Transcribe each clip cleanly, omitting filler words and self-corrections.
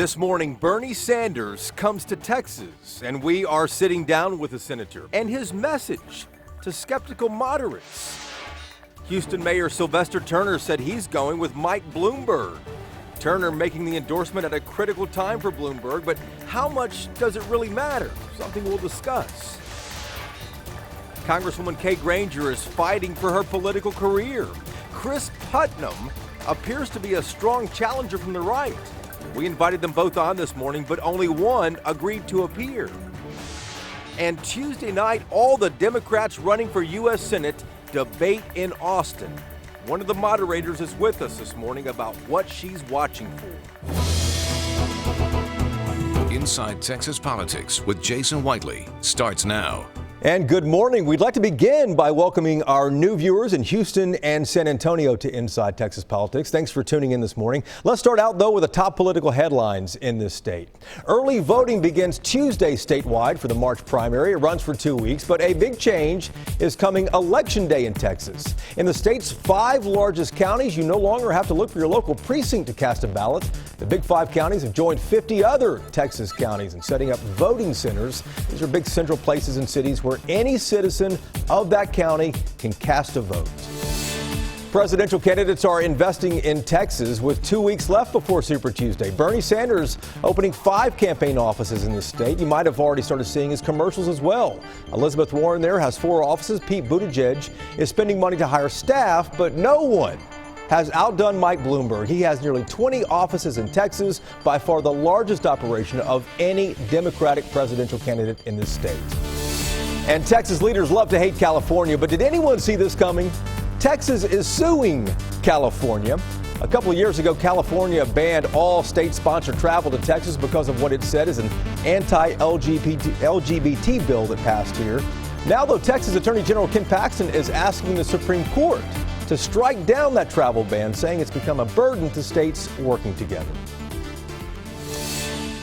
This morning, Bernie Sanders comes to Texas, and we are sitting down with the senator and his message to skeptical moderates. Houston Mayor Sylvester Turner said he's going with Mike Bloomberg. Turner making the endorsement at a critical time for Bloomberg, but how much does it really matter? Something we'll discuss. Congresswoman Kay Granger is fighting for her political career. Chris Putnam appears to be a strong challenger from the right. We invited them both on this morning, but only one agreed to appear. And Tuesday night, all the Democrats running for U.S. Senate debate in Austin. One of the moderators is with us this morning about what she's watching for. Inside Texas Politics with Jason Whiteley starts now. And good morning. We'd like to begin by welcoming our new viewers in Houston and San Antonio to Inside Texas Politics. Thanks for tuning in this morning. Let's start out, though, with the top political headlines in this state. Early voting begins Tuesday statewide for the March primary. It runs for 2 weeks, but a big change is coming Election Day in Texas. In the state's 5 largest counties, you no longer have to look for your local precinct to cast a ballot. The big 5 counties have joined 50 other Texas counties in setting up voting centers. These are big central places and cities where any citizen of that county can cast a vote. Presidential candidates are investing in Texas with 2 weeks left before Super Tuesday. Bernie Sanders opening 5 campaign offices in the state. You might have already started seeing his commercials as well. Elizabeth Warren there has 4 offices. Pete Buttigieg is spending money to hire staff, but no one has outdone Mike Bloomberg. He has nearly 20 offices in Texas, by far the largest operation of any Democratic presidential candidate in this state. And Texas leaders love to hate California, but did anyone see this coming? Texas is suing California. A couple of years ago, California banned all state-sponsored travel to Texas because of what it said is an anti-LGBT bill that passed here. Now, though, Texas Attorney General Ken Paxton is asking the Supreme Court to strike down that travel ban, saying it's become a burden to states working together.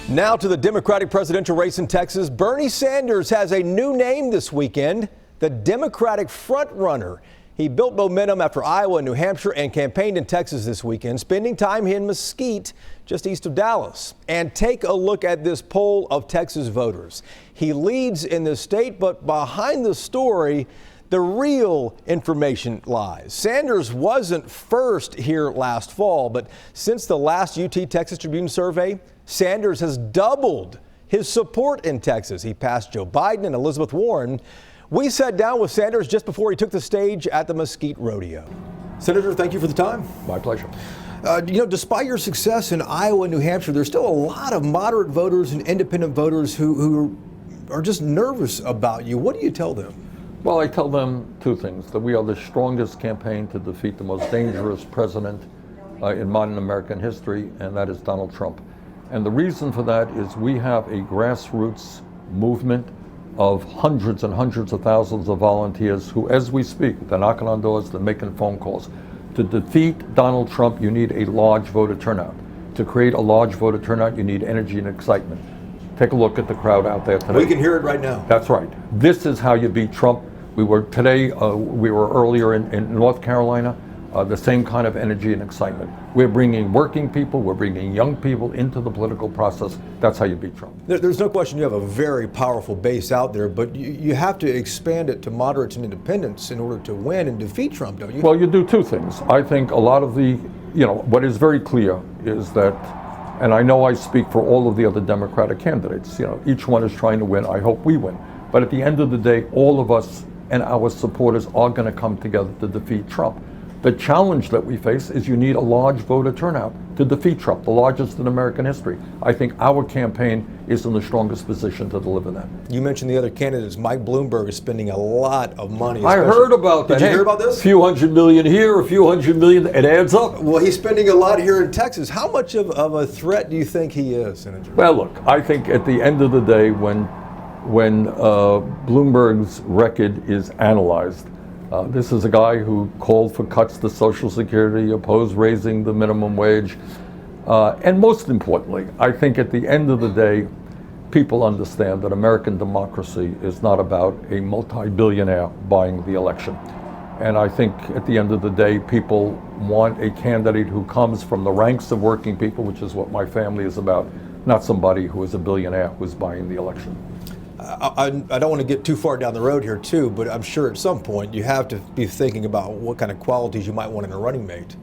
Now to the Democratic presidential race in Texas. Bernie Sanders has a new name this weekend, the Democratic frontrunner. He built momentum after Iowa and New Hampshire and campaigned in Texas this weekend, spending time in Mesquite, just east of Dallas. And take a look at this poll of Texas voters. He leads in the state, but behind the story, the real information lies. Sanders wasn't first here last fall, but since the last UT Texas Tribune survey, Sanders has doubled his support in Texas. He passed Joe Biden and Elizabeth Warren. We sat down with Sanders just before he took the stage at the Mesquite Rodeo. Senator, thank you for the time. My pleasure. Despite your success in Iowa and New Hampshire, there's still a lot of moderate voters and independent voters who are just nervous about you. What do you tell them? Well, I tell them 2 things, that we are the strongest campaign to defeat the most dangerous president in modern American history, and that is Donald Trump. And the reason for that is we have a grassroots movement of hundreds and hundreds of thousands of volunteers who, as we speak, they're knocking on doors, they're making phone calls. To defeat Donald Trump, you need a large voter turnout. To create a large voter turnout, you need energy and excitement. Take a look at the crowd out there today. We can hear it right now. That's right. This is how you beat Trump. We were earlier in North Carolina, the same kind of energy and excitement. We're bringing working people, we're bringing young people into the political process. That's how you beat Trump. There's no question you have a very powerful base out there, but you have to expand it to moderates and independents in order to win and defeat Trump, don't you? Well, you do 2 things. I think a lot of what is very clear is that, and I know I speak for all of the other Democratic candidates, each one is trying to win. I hope we win. But at the end of the day, all of us and our supporters are going to come together to defeat Trump. The challenge that we face is you need a large voter turnout to defeat Trump, the largest in American history. I think our campaign is in the strongest position to deliver that. You mentioned the other candidates. Mike Bloomberg is spending a lot of money. I heard about that. Did you hear about this? A few $100 million here, a few $100 million. It adds up. Well, he's spending a lot here in Texas. How much of a threat do you think he is, Senator? Well, look, I think at the end of the day, when Bloomberg's record is analyzed, this is a guy who called for cuts to Social Security, opposed raising the minimum wage. And most importantly, I think at the end of the day, people understand that American democracy is not about a multi-billionaire buying the election. And I think at the end of the day, people want a candidate who comes from the ranks of working people, which is what my family is about, not somebody who is a billionaire who's buying the election. I don't want to get too far down the road here, too, but I'm sure at some point you have to be thinking about what kind of qualities you might want in a running mate.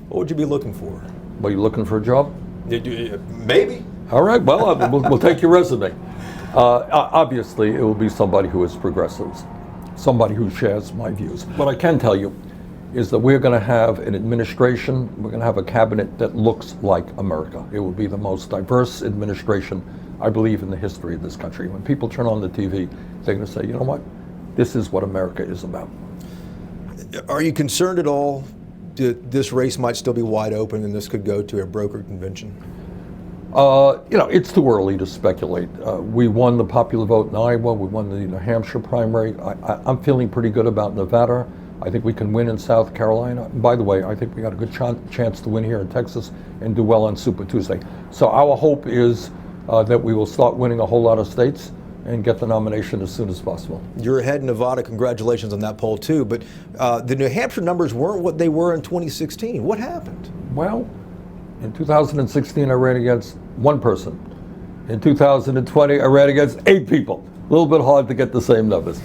What would you be looking for? Are you looking for a job? Maybe. All right, well, we'll take your resume. Obviously, it will be somebody who is progressive, somebody who shares my views. What I can tell you is that we're going to have an administration, we're going to have a cabinet that looks like America. It will be the most diverse administration, I believe, in the history of this country. When people turn on the TV, they're going to say, you know what, this is what America is about. Are you concerned at all that this race might still be wide open and this could go to a brokered convention? It's too early to speculate. We won the popular vote in Iowa. We won the New Hampshire primary. I'm feeling pretty good about Nevada. I think we can win in South Carolina. And by the way, I think we got a good chance to win here in Texas and do well on Super Tuesday. So our hope is that we will start winning a whole lot of states and get the nomination as soon as possible. You're ahead in Nevada. Congratulations on that poll, too. But the New Hampshire numbers weren't what they were in 2016. What happened? Well, in 2016, I ran against one person. In 2020, I ran against 8 people. A little bit hard to get the same numbers.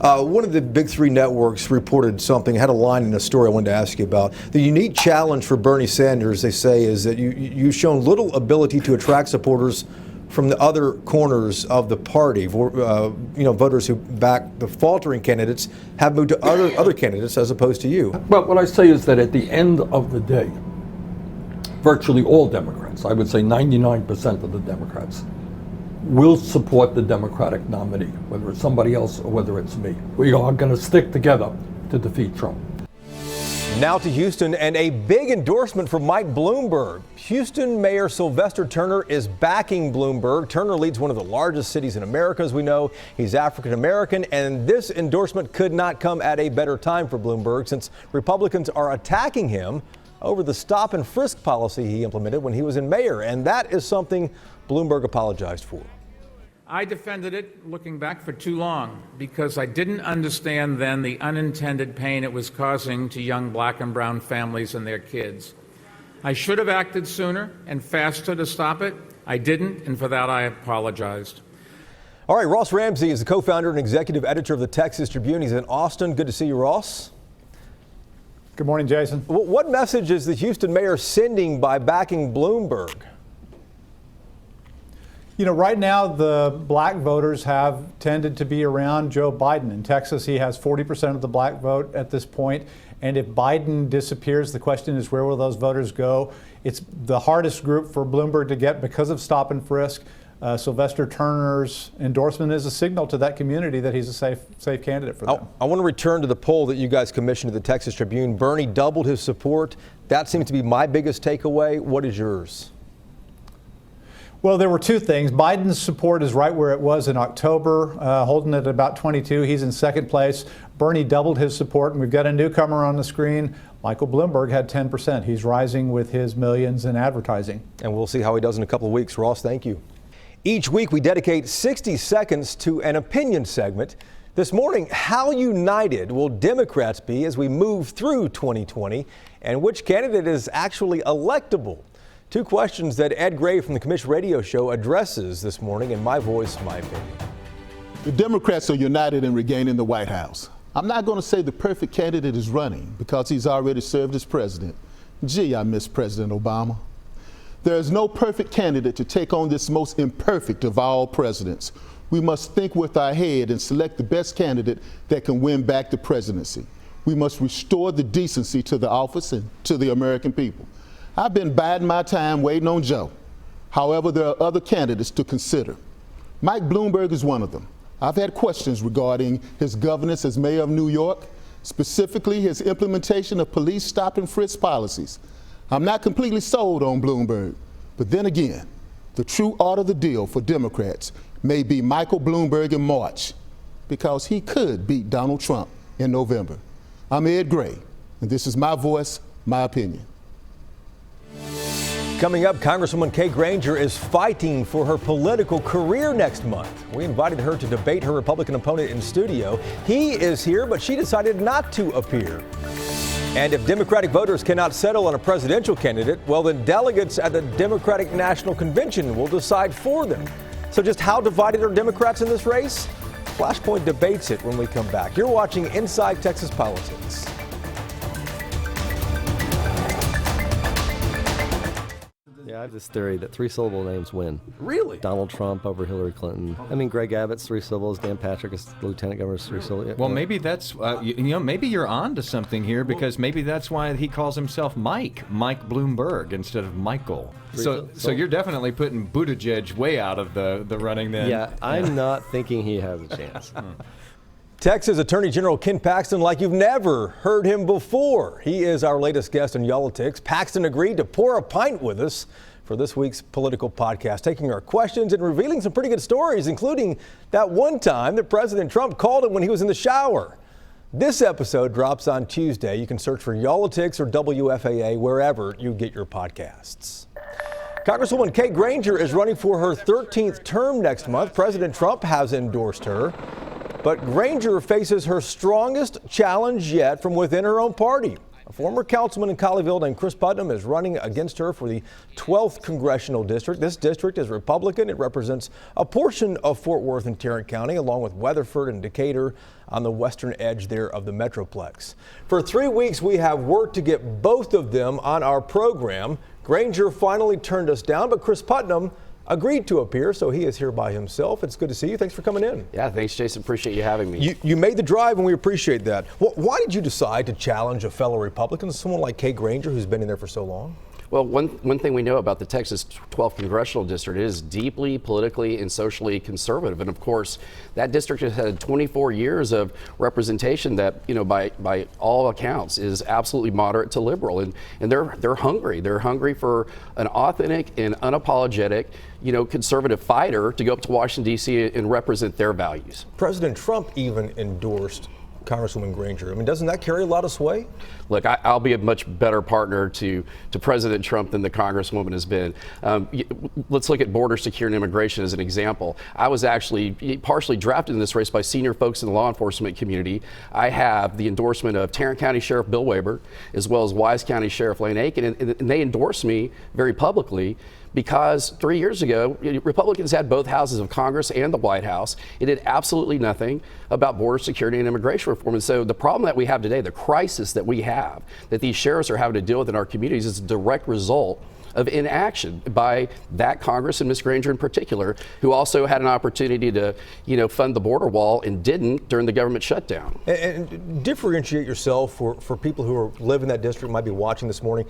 One of the big 3 networks reported something, had a line in a story I wanted to ask you about. The unique challenge for Bernie Sanders, they say, is that you've shown little ability to attract supporters from the other corners of the party. Voters who back the faltering candidates have moved to other candidates as opposed to you. Well, what I say is that at the end of the day, virtually all Democrats, I would say 99% of the Democrats, will support the Democratic nominee, whether it's somebody else or whether it's me. We are going to stick together to defeat Trump. Now to Houston and a big endorsement from Mike Bloomberg. Houston Mayor Sylvester Turner is backing Bloomberg. Turner leads one of the largest cities in America, as we know. He's African American, and this endorsement could not come at a better time for Bloomberg since Republicans are attacking him over the stop and frisk policy he implemented when he was in mayor, and that is something Bloomberg apologized for. I defended it, looking back, for too long because I didn't understand then the unintended pain it was causing to young black and brown families and their kids. I should have acted sooner and faster to stop it. I didn't, and for that I apologized. All right, Ross Ramsey is the co-founder and executive editor of the Texas Tribune. He's in Austin. Good to see you, Ross. Good morning, Jason. What message is the Houston mayor sending by backing Bloomberg? You know, right now the black voters have tended to be around Joe Biden. In Texas, he has 40% of the black vote at this point. And if Biden disappears, the question is, where will those voters go? It's the hardest group for Bloomberg to get because of stop and frisk. Sylvester Turner's endorsement is a signal to that community that he's a safe candidate for them. I want to return to the poll that you guys commissioned to the Texas Tribune. Bernie doubled his support. That seems to be my biggest takeaway. What is yours? Well, there were 2 things. Biden's support is right where it was in October, holding it at about 22. He's in second place. Bernie doubled his support, and we've got a newcomer on the screen. Michael Bloomberg had 10%. He's rising with his millions in advertising. And we'll see how he does in a couple of weeks. Ross, thank you. Each week we dedicate 60 seconds to an opinion segment. This morning, how united will Democrats be as we move through 2020, and which candidate is actually electable? 2 questions that Ed Gray from the Commission Radio Show addresses this morning in My Voice, My Opinion. The Democrats are united in regaining the White House. I'm not going to say the perfect candidate is running because he's already served as president. Gee, I miss President Obama. There is no perfect candidate to take on this most imperfect of all presidents. We must think with our head and select the best candidate that can win back the presidency. We must restore the decency to the office and to the American people. I've been biding my time waiting on Joe. However, there are other candidates to consider. Mike Bloomberg is one of them. I've had questions regarding his governance as mayor of New York, specifically his implementation of police stop and frisk policies. I'm not completely sold on Bloomberg, but then again, the true art of the deal for Democrats may be Michael Bloomberg in March, because he could beat Donald Trump in November. I'm Ed Gray, and this is My Voice, My Opinion. Coming up, Congresswoman Kay Granger is fighting for her political career next month. We invited her to debate her Republican opponent in studio. He is here, but she decided not to appear. And if Democratic voters cannot settle on a presidential candidate, well, then delegates at the Democratic National Convention will decide for them. So just how divided are Democrats in this race? Flashpoint debates it when we come back. You're watching Inside Texas Politics. Yeah, I have this theory that three-syllable names win. Really? Donald Trump over Hillary Clinton. I mean, Greg Abbott's three syllables. Dan Patrick is lieutenant governor's three syllables. Well, maybe that's, maybe you're on to something here, because maybe that's why he calls himself Mike Bloomberg instead of Michael. So you're definitely putting Buttigieg way out of the running then. Yeah, I'm not thinking he has a chance. Texas Attorney General Ken Paxton, like you've never heard him before. He is our latest guest on Y'all-itics. Paxton agreed to pour a pint with us for this week's political podcast, taking our questions and revealing some pretty good stories, including that one time that President Trump called him when he was in the shower. This episode drops on Tuesday. You can search for Y'all-itics or WFAA wherever you get your podcasts. Congresswoman Kay Granger is running for her 13th term next month. President Trump has endorsed her. But Granger faces her strongest challenge yet from within her own party. A former councilman in Colleyville named Chris Putnam is running against her for the 12th congressional district. This district is Republican. It represents a portion of Fort Worth and Tarrant County, along with Weatherford and Decatur on the western edge there of the Metroplex. For 3 weeks, we have worked to get both of them on our program. Granger finally turned us down, but Chris Putnam agreed to appear, so he is here by himself. It's good to see you. Thanks for coming in. Yeah, thanks, Jason. Appreciate you having me. You made the drive, and we appreciate that. Why did you decide to challenge a fellow Republican, someone like Kay Granger, who's been in there for so long? Well, one thing we know about the Texas 12th Congressional District is deeply politically and socially conservative. And of course, that district has had 24 years of representation that, by all accounts is absolutely moderate to liberal. And they're hungry. They're hungry for an authentic and unapologetic, conservative fighter to go up to Washington, D.C. and represent their values. President Trump even endorsed Congresswoman Granger. I mean, doesn't that carry a lot of sway? Look, I'll be a much better partner to President Trump than the Congresswoman has been. Let's look at border security and immigration as an example. I was actually partially drafted in this race by senior folks in the law enforcement community. I have the endorsement of Tarrant County Sheriff Bill Weber, as well as Wise County Sheriff Lane Aiken, and they endorsed me very publicly, because 3 years ago, Republicans had both houses of Congress and the White House. It did absolutely nothing about border security and immigration reform. And so the problem that we have today, the crisis that we have, that these sheriffs are having to deal with in our communities, is a direct result of inaction by that Congress and Ms. Granger in particular, who also had an opportunity to, fund the border wall and didn't during the government shutdown. And differentiate yourself for people who live in that district, might be watching this morning.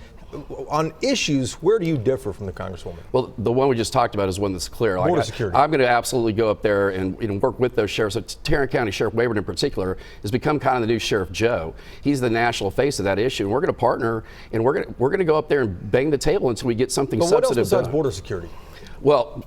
On issues, where do you differ from the Congresswoman? Well, the one we just talked about is one that's clear. Border security. I'm going to absolutely go up there and work with those sheriffs. So Tarrant County Sheriff Wayward in particular has become kind of the new Sheriff Joe. He's the national face of that issue, and we're going to partner, and we're going to go up there and bang the table until we get something but substantive what else besides done. Border security? Well,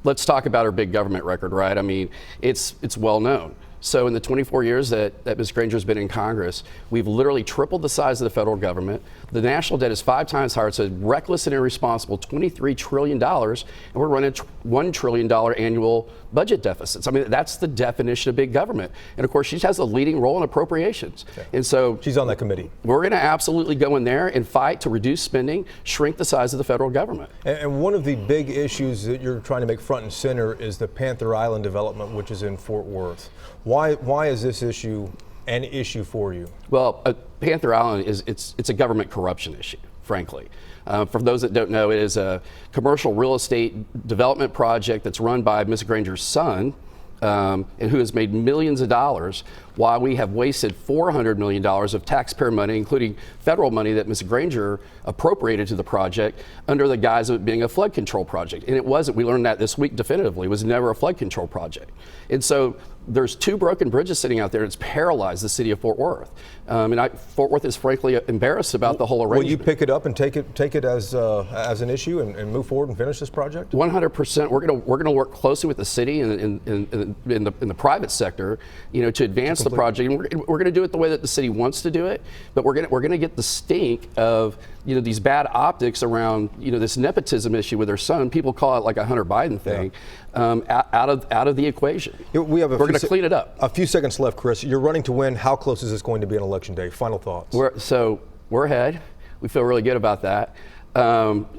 let's talk about our big government record, right? I mean, it's well known. So in the 24 years that Ms. Granger has been in Congress, we've literally tripled the size of the federal government. The national debt is 5 times higher. It's a reckless and irresponsible $23 trillion, and we're running $1 trillion annual budget deficits. I mean, that's the definition of big government. And of course, she has a leading role in appropriations. Okay. And so she's on that committee. We're going to absolutely go in there and fight to reduce spending, shrink the size of the federal government. And one of the big issues that you're trying to make front and center is the Panther Island development, which is in Fort Worth. Why is this issue an issue for you? Well, Panther Island it's a government corruption issue, frankly. For those that don't know, it is a commercial real estate development project that's run by Ms. Granger's son, and who has made millions of dollars, while we have wasted $400 million of taxpayer money, including federal money that Ms. Granger appropriated to the project under the guise of it being a flood control project. And it wasn't. We learned that this week definitively. It was never a flood control project. And so there's 2 broken bridges sitting out there. It's paralyzed the city of Fort Worth. Fort Worth is frankly embarrassed about the whole arrangement. Will you pick it up and take it as an issue and move forward and finish this project? 100%. We're gonna work closely with the city and in the private sector, to advance the project. And we're gonna do it the way that the city wants to do it. But we're gonna get the stink of these bad optics around this nepotism issue with her son. People call it like a Hunter Biden thing. Out of the equation. We're going to clean it up. A few seconds left, Chris. You're running to win. How close is this going to be on Election Day? Final thoughts. So we're ahead. We feel really good about that.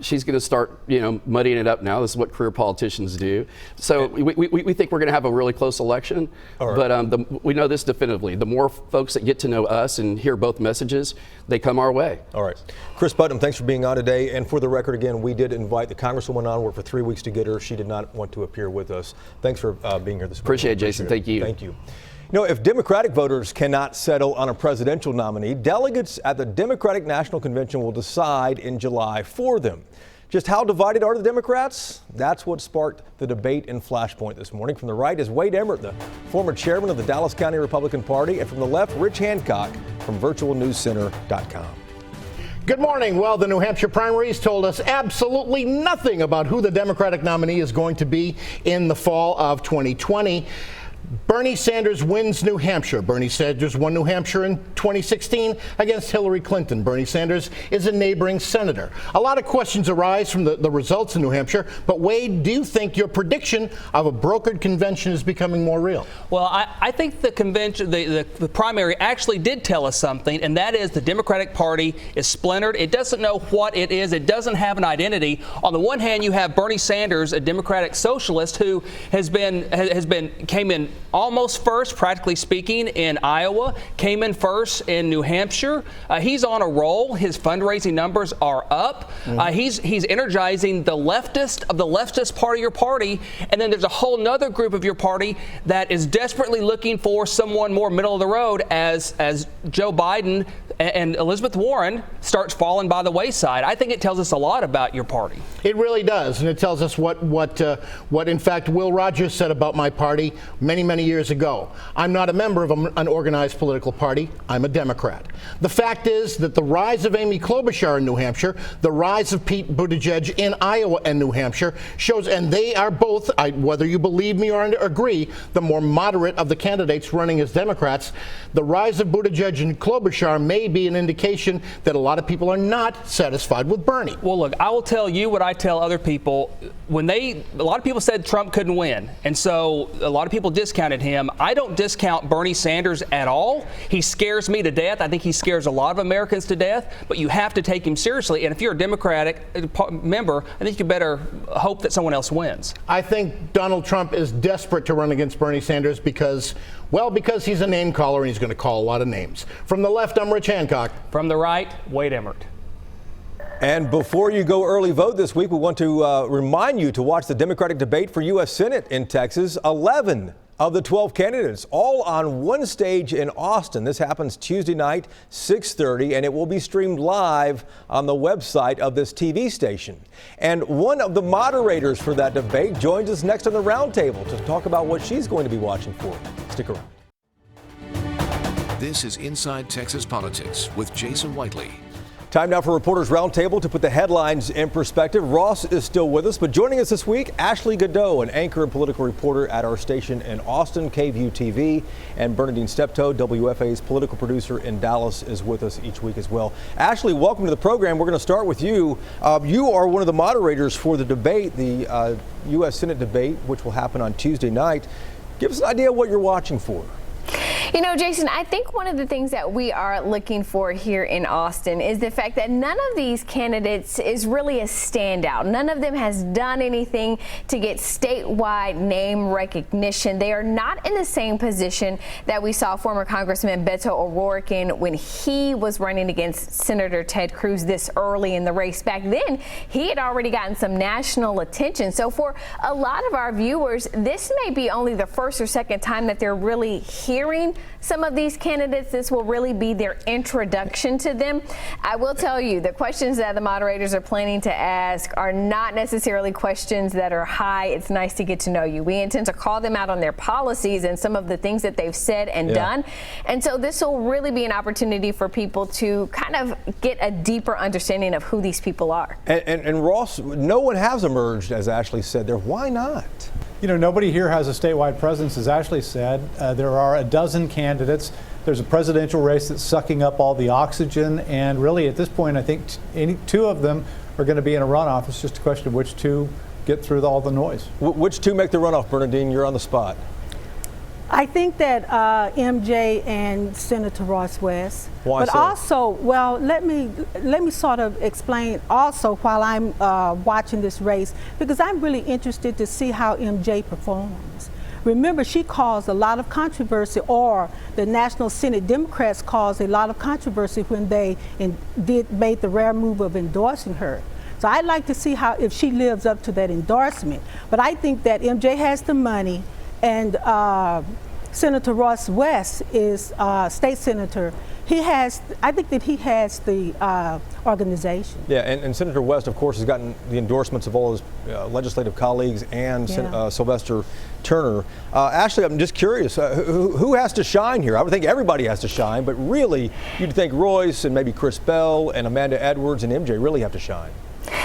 She's going to start, muddying it up now. This is what career politicians do. So we think we're going to have a really close election. But we know this definitively. The more folks that get to know us and hear both messages, they come our way. All right. Chris Putnam, thanks for being on today. And for the record, again, we did invite the Congresswoman on. Worked for 3 weeks to get her. She did not want to appear with us. Thanks for being here this morning. Appreciate it, Jason. Thank you. Thank you. If Democratic voters cannot settle on a presidential nominee, delegates at the Democratic National Convention will decide in July for them. Just how divided are the Democrats? That's what sparked the debate in Flashpoint this morning. From the right is Wade Emmert, the former chairman of the Dallas County Republican Party, and from the left, Rich Hancock from virtualnewscenter.com. Good morning. Well, the New Hampshire primaries told us absolutely nothing about who the Democratic nominee is going to be in the fall of 2020. Bernie Sanders wins New Hampshire. Bernie Sanders won New Hampshire in 2016 against Hillary Clinton. Bernie Sanders is a neighboring senator. A lot of questions arise from the results in New Hampshire. But Wade, do you think your prediction of a brokered convention is becoming more real? Well, I think the convention, the primary actually did tell us something, and that is the Democratic Party is splintered. It doesn't know what it is. It doesn't have an identity. On the one hand, you have Bernie Sanders, a Democratic socialist who came in almost first, practically speaking, in Iowa, came in first in New Hampshire. He's on a roll. His fundraising numbers are up. He's energizing the leftist of the leftist part of your party. And then there's a whole nother group of your party that is desperately looking for someone more middle of the road as Joe Biden and Elizabeth Warren starts falling by the wayside. I think it tells us a lot about your party. It really does, and it tells us what in fact Will Rogers said about my party many years ago. I'm not a member of an organized political party. I'm a Democrat. The fact is that the rise of Amy Klobuchar in New Hampshire, the rise of Pete Buttigieg in Iowa and New Hampshire shows, and they are both, whether you believe me or agree, the more moderate of the candidates running as Democrats. The rise of Buttigieg and Klobuchar may be an indication that a lot of people are not satisfied with Bernie. Well, look, I will tell you what I tell other people. A lot of people said Trump couldn't win, and so a lot of people discounted him. I don't discount Bernie Sanders at all. He scares me to death. I think he scares a lot of Americans to death, but you have to take him seriously. And if you're a Democratic member, I think you better hope that someone else wins. I think Donald Trump is desperate to run against Bernie Sanders because he's a name caller and he's going to call a lot of names. From the left, I'm Rich Hancock. From the right, Wade Emmert. And before you go early vote this week, we want to remind you to watch the Democratic debate for U.S. Senate in Texas. 11 of the 12 candidates, all on one stage in Austin. This happens Tuesday night, 6:30, and it will be streamed live on the website of this TV station. And one of the moderators for that debate joins us next on the roundtable to talk about what she's going to be watching for. Stick around. This is Inside Texas Politics with Jason Whiteley. Time now for Reporters Roundtable to put the headlines in perspective. Ross is still with us, but joining us this week, Ashley Godot, an anchor and political reporter at our station in Austin, KVUE TV, and Bernadine Steptoe, WFAA's political producer in Dallas, is with us each week as well. Ashley, welcome to the program. We're going to start with you. You are one of the moderators for the debate, the U.S. Senate debate, which will happen on Tuesday night. Give us an idea of what you're watching for. You know, Jason, I think one of the things that we are looking for here in Austin is the fact that none of these candidates is really a standout. None of them has done anything to get statewide name recognition. They are not in the same position that we saw former Congressman Beto O'Rourke in when he was running against Senator Ted Cruz this early in the race. Back then, he had already gotten some national attention. So for a lot of our viewers, this may be only the first or second time that they're really hearing some of these candidates. This will really be their introduction to them. I will tell you, the questions that the moderators are planning to ask are not necessarily questions that are high. It's nice to get to know you. We intend to call them out on their policies and some of the things that they've said and done. And so this will really be an opportunity for people to kind of get a deeper understanding of who these people are. And Ross, no one has emerged, as Ashley said there. Why not? You know, nobody here has a statewide presence, as Ashley said. There are a dozen candidates. There's a presidential race that's sucking up all the oxygen. And really, at this point, I think two of them are going to be in a runoff. It's just a question of which two get through all the noise. Which two make the runoff, Bernadine? You're on the spot. I think that MJ and Senator Ross West. Why but so? also, well, let me sort of explain also while I'm watching this race, because I'm really interested to see how MJ performs. Remember, she caused a lot of controversy, or the National Senate Democrats caused a lot of controversy when they made the rare move of endorsing her. So I'd like to see if she lives up to that endorsement. But I think that MJ has the money, and Senator Ross West is state senator. I think that he has the organization. Yeah, and Senator West, of course, has gotten the endorsements of all his legislative colleagues and Sylvester Turner. Ashley, I'm just curious, who has to shine here? I would think everybody has to shine, but really, you'd think Royce and maybe Chris Bell and Amanda Edwards and MJ really have to shine.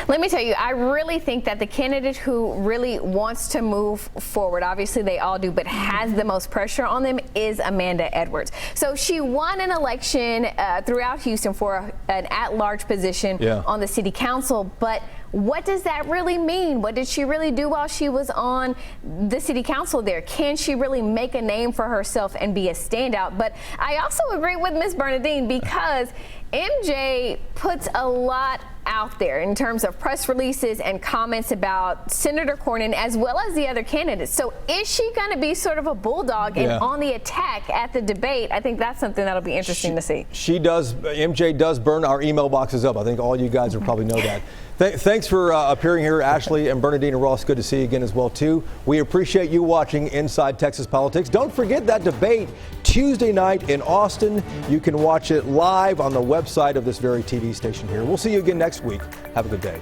Let me tell you, I really think that the candidate who really wants to move forward, obviously they all do, but has the most pressure on them is Amanda Edwards. So she won an election throughout Houston for an at-large position on the city council, but what does that really mean? What did she really do while she was on the city council there? Can she really make a name for herself and be a standout? But I also agree with Ms. Bernadine, because MJ puts a lot out there in terms of press releases and comments about Senator Cornyn as well as the other candidates. So is she going to be sort of a bulldog and on the attack at the debate? I think that's something that'll be interesting to see. She does. MJ does burn our email boxes up. I think all you guys will probably know that. Thanks for appearing here, Ashley and Bernadine and Ross. Good to see you again as well, too. We appreciate you watching Inside Texas Politics. Don't forget that debate Tuesday night in Austin. You can watch it live on the website of this very TV station here. We'll see you again next week. Have a good day.